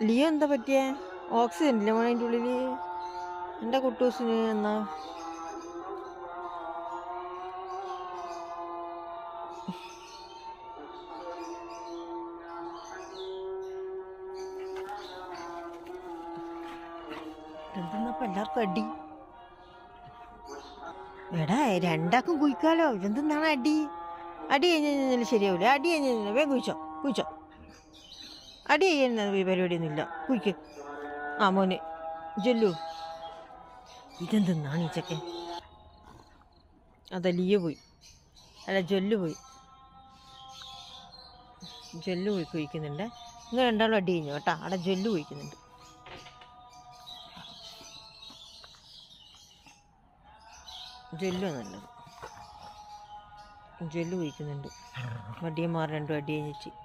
Leo എന്താ പറ്റിയേ? Oxygen ഇല്ലേ മോനെ അതിൻ്റെ ഉള്ളിൽ? എൻ്റെ കുട്ടൂസിന് എന്നാ എന്തെന്നപ്പം എല്ലാവർക്കും അടി? എടാ രണ്ടാക്കും കുയിക്കാലോ. ഇതെന്താണ് അടി? അടി കഴിഞ്ഞാൽ ശരിയാവില്ല. അടി കഴിഞ്ഞാൽ വേഗം കുയിച്ചോ. അടി ചെയ്യുന്ന പരിപാടിയൊന്നുമില്ല. കുയിക്ക്. ആ മോനെ ജൊല്ലു. ഇതെന്തെന്നാണ് ഈ ചെക്കൻ? അതാ ലിയോ പോയി. അല്ല ജൊല്ലു പോയി കുയിക്കുന്നുണ്ട്. നിങ്ങൾ രണ്ടാളും അടി കഴിഞ്ഞു കേട്ടോ. അവിടെ ജൊല്ലു കുയിക്കുന്നുണ്ട്. ജൊല്ലു നല്ലത്. ജൊല്ലു കുയിക്കുന്നുണ്ട്. മടിയന്മാർ രണ്ടും അടി കഴിഞ്ഞിട്ട്